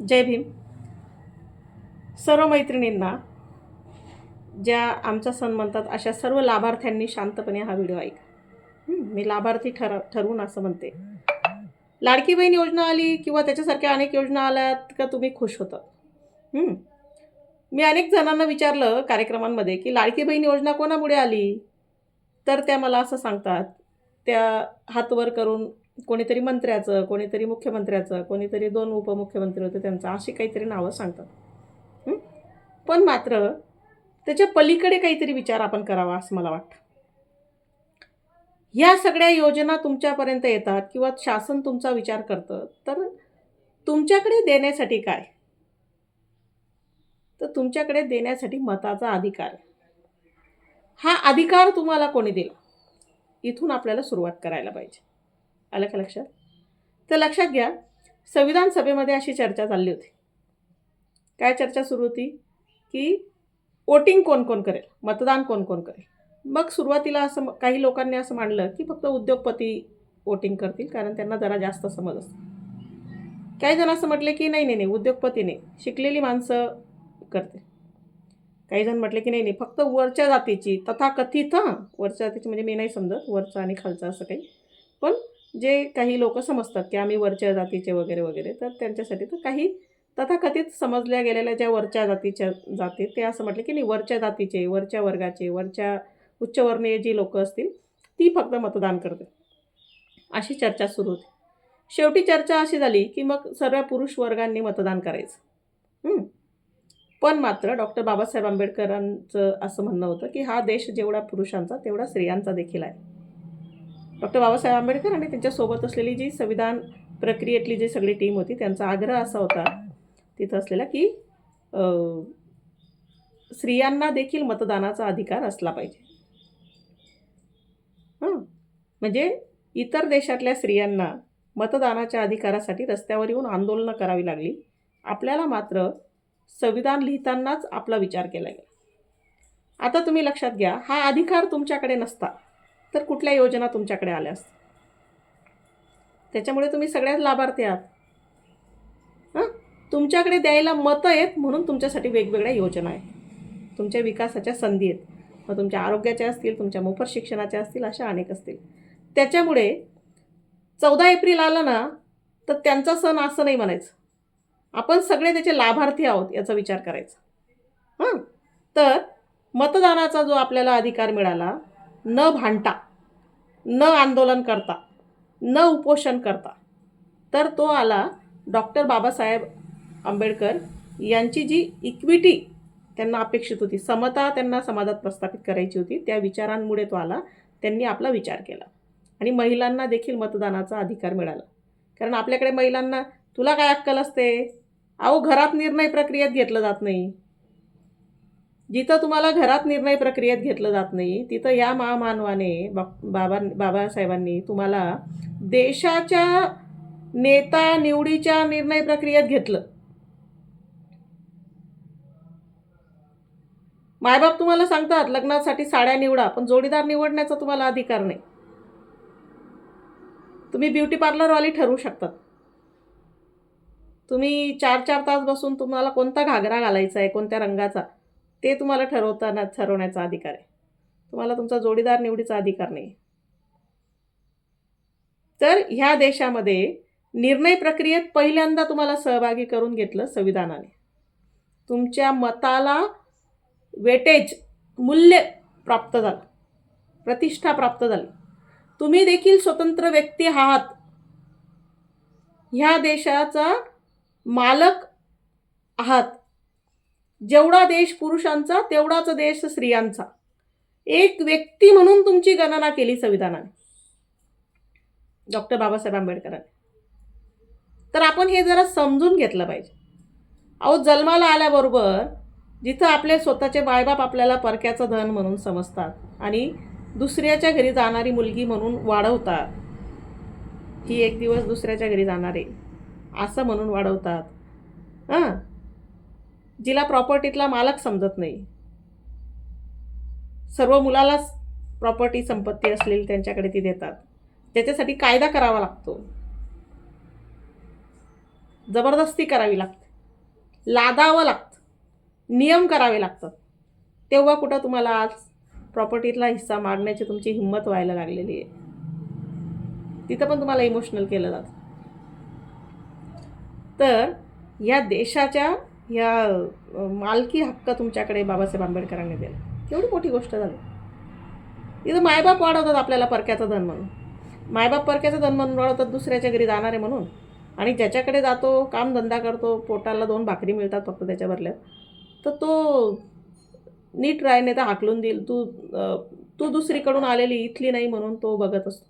जय भीम. सर्व मैत्रिणींना, ज्या आमचा सण म्हणतात अशा सर्व लाभार्थ्यांनी शांतपणे हा व्हिडिओ ऐका. मी लाभार्थी ठरवून असं म्हणते. लाडकी बहीण योजना आली किंवा त्याच्यासारख्या अनेक योजना आल्यात का तुम्ही खुश होतात? मी अनेक जणांना विचारलं कार्यक्रमांमध्ये की लाडकी बहीण योजना कोणामुळे आली, तर त्या मला असं सांगतात. त्या हात वर करून कोणीतरी मंत्र्याचं, कोणीतरी मुख्यमंत्र्याचं, कोणीतरी 2 उपमुख्यमंत्री होते त्यांचं, अशी काहीतरी नावं सांगतात. पण मात्र त्याच्या पलीकडे काहीतरी विचार आपण करावा असं मला वाटतं. ह्या सगळ्या योजना तुमच्यापर्यंत येतात किंवा शासन तुमचा विचार करतं, तर तुमच्याकडे देण्यासाठी काय? तर तुमच्याकडे देण्यासाठी मताचा अधिकार. हा अधिकार तुम्हाला कोणी दिला? इथून आपल्याला सुरुवात करायला पाहिजे. आलं का लक्षात? तर लक्षात घ्या, संविधान सभेमध्ये अशी चर्चा चालली होती. काय चर्चा सुरू होती? की वोटिंग कोण कोण करेल, मतदान कोण कोण करेल. मग सुरुवातीला असं काही लोकांनी असं मांडलं की फक्त उद्योगपती वोटिंग करतील, कारण त्यांना जरा जास्त समज असते. काही जण असं म्हटले की नाही नाही नाही, उद्योगपती नाही, शिकलेली माणसं करते. काही जण म्हटले की नाही नाही, फक्त वरच्या जातीची, तथाकथित वरच्या जातीची म्हणजे मी नाही समजत वरचं आणि खालचं असं काही, पण जे काही लोक समजतात की आम्ही वरच्या जातीचे वगैरे वगैरे, तर त्यांच्यासाठी तर काही तथाकथित समजल्या गेलेल्या ज्या वरच्या जातीच्या जाती, ते असं म्हटलं की नाही, वरच्या जातीचे, वरच्या वर्गाचे, वरच्या उच्चवर्णीय जी लोक असतील ती फक्त मतदान करते. अशी चर्चा सुरू होती. शेवटी चर्चा अशी झाली की मग सर्व पुरुष वर्गांनी मतदान करायचं. पण मात्र डॉक्टर बाबासाहेब आंबेडकरांचं असं म्हणणं होतं की हा देश जेवढा पुरुषांचा तेवढा स्त्रियांचा देखील आहे. डॉक्टर बाबासाहेब आंबेडकर आणि त्यांच्यासोबत असलेली जी संविधान प्रक्रियेतली जी सगळी टीम होती, त्यांचा आग्रह असा होता तिथं असलेला की स्त्रियांना देखील मतदानाचा अधिकार असला पाहिजे. म्हणजे इतर देशातल्या स्त्रियांना मतदानाच्या अधिकारासाठी रस्त्यावर येऊन आंदोलनं करावी लागली. आपल्याला मात्र संविधान लिहितानाच आपला विचार केला गेला. आता तुम्ही लक्षात घ्या, हा अधिकार तुमच्याकडे नसता तर कुठल्या योजना तुमच्याकडे आल्या असतात? त्याच्यामुळे तुम्ही सगळ्यात लाभार्थी आहात. तुमच्याकडे द्यायला मतं आहेत म्हणून तुमच्यासाठी वेगवेगळ्या योजना आहेत, तुमच्या विकासाच्या संधी आहेत. मग तुमच्या आरोग्याच्या असतील, तुमच्या मोफत शिक्षणाच्या असतील, अशा अनेक असतील. त्याच्यामुळे 14 एप्रिल आलं ना, तर त्यांचा सण असं नाही म्हणायचं. आपण सगळे त्याचे लाभार्थी आहोत याचा विचार करायचा. तर मतदानाचा जो आपल्याला अधिकार मिळाला, न भांडता, न आंदोलन करता, न उपोषण करता, तर तो आला डॉक्टर बाबासाहेब आंबेडकर यांची जी इक्विटी त्यांना अपेक्षित होती, समता त्यांना समाजात प्रस्थापित करायची होती, त्या विचारांमुळे तो आला. त्यांनी आपला विचार केला आणि महिलांना देखील मतदानाचा अधिकार मिळाला. कारण आपल्याकडे महिलांना, तुला काय अक्कल असते? अहो, घरात निर्णय प्रक्रियेत घेतलं जात नाही. जिथं तुम्हाला घरात निर्णय प्रक्रियेत घेतलं जात नाही, तिथं या महामानवाने बाबासाहेबांनी तुम्हाला देशाच्या नेता निवडीच्या निर्णय प्रक्रियेत घेतलं. मायबाप तुम्हाला सांगतात लग्नासाठी साड्या निवडा, पण जोडीदार निवडण्याचा तुम्हाला अधिकार नाही. तुम्ही ब्युटी पार्लरवाली ठरवू शकतात. तुम्ही 4-4 तास बसून तुम्हाला कोणता घागरा घालायचा आहे, कोणत्या रंगाचा, ते तुम्हाला ठरवण्याचा अधिकार आहे. तुम्हाला तुमचा जोडीदार निवडीचा अधिकार नाही. तर ह्या देशामध्ये निर्णय प्रक्रियेत पहिल्यांदा तुम्हाला सहभागी करून घेतलं संविधानाने. तुमच्या मताला वेटेज, मूल्य प्राप्त झालं, प्रतिष्ठा प्राप्त झाली. तुम्ही देखील स्वतंत्र व्यक्ती आहात. ह्या देशाचा मालक आहात. जेवढा देश पुरुषांचा तेवढाच देश स्त्रियांचा. एक व्यक्ती म्हणून तुमची गणना केली संविधानाने, डॉक्टर बाबासाहेब आंबेडकरांनी. तर आपण हे जरा समजून घेतलं पाहिजे. अहो, जन्माला आल्याबरोबर जिथं आपले स्वतःचे मायबाप आपल्याला परक्याचं धन म्हणून समजतात आणि दुसऱ्याच्या घरी जाणारी मुलगी म्हणून वाढवतात, ही एक दिवस दुसऱ्याच्या घरी जाणार आहे असं म्हणून वाढवतात. जिला प्रॉपर्टीतला मालक समजत नाही, सर्व मुलालाच प्रॉपर्टी संपत्ती असलेली त्यांच्याकडे ती देतात. त्याच्यासाठी कायदा करावा लागतो, जबरदस्ती करावी लागते. लादावं लागतं, नियम करावे लागतात. तेव्हा कुठं तुम्हाला आज प्रॉपर्टीतला हिस्सा मागण्याची तुमची हिंमत व्हायला लागलेली आहे. तिथं पण तुम्हाला इमोशनल केलं जातं. तर या देशाच्या या मालकी हक्क तुमच्याकडे बाबासाहेब आंबेडकरांनी दिला. केवढी मोठी गोष्ट झाली. इथं मायबाप वाढवतात आपल्याला परक्याचं धन म्हणून. मायबाप परक्याचं धन म्हणून वाढवतात, दुसऱ्याच्या घरी जाणारे म्हणून. आणि ज्याच्याकडे जातो, कामधंदा करतो, पोटाला 2 भाकरी मिळतात फक्त त्याच्या भरल्यात, तर तो नीट राहणे तर हाकलून देईल. तू दुसरीकडून आलेली, इथली नाही म्हणून तो बघत असतो.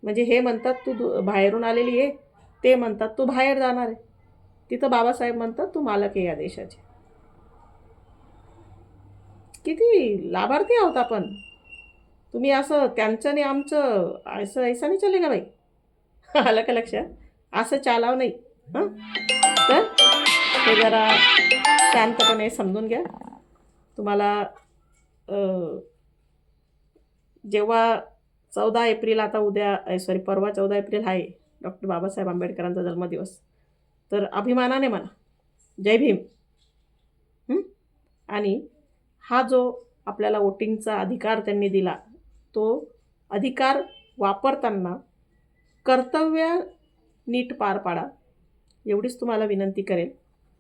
म्हणजे हे म्हणतात तू बाहेरून आलेली आहे, ते म्हणतात तू बाहेर जाणार आहे. तिथं बाबासाहेब म्हणतात तू मालक आहे या देशाचे. किती लाभार्थी आहोत आपण. तुम्ही असं त्यांचं आणि आमचं असं ऐसा नाही चलेगा बाई. आलं का लक्षात? असं चालाव नाही. हां, तर हे जरा शांतपणे समजून घ्या. तुम्हाला जेव्हा 14 एप्रिल, आता उद्या परवा 14 एप्रिल आहे डॉक्टर बाबासाहेब आंबेडकरांचा जन्मदिवस. तर अभिमानाने म्हणा जय भीम. आणि हा जो आपल्याला वोटिंगचा अधिकार त्यांनी दिला, तो अधिकार वापरताना कर्तव्य नीट पार पाडा, एवढीच तुम्हाला विनंती करेल,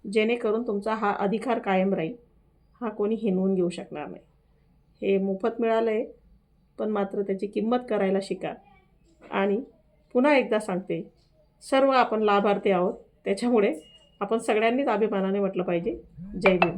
जेणेकरून तुमचा हा अधिकार कायम राहील. हा कोणी हिनवून घेऊ शकणार नाही. हे मोफत मिळालं आहे, पण मात्र त्याची किंमत करायला शिका. आणि पुन्हा एकदा सांगते, सर्व आपण लाभार्थी आहोत. त्याच्यामुळे आपण सगळ्यांनीच अभिमानाने म्हटलं पाहिजे जय भीम.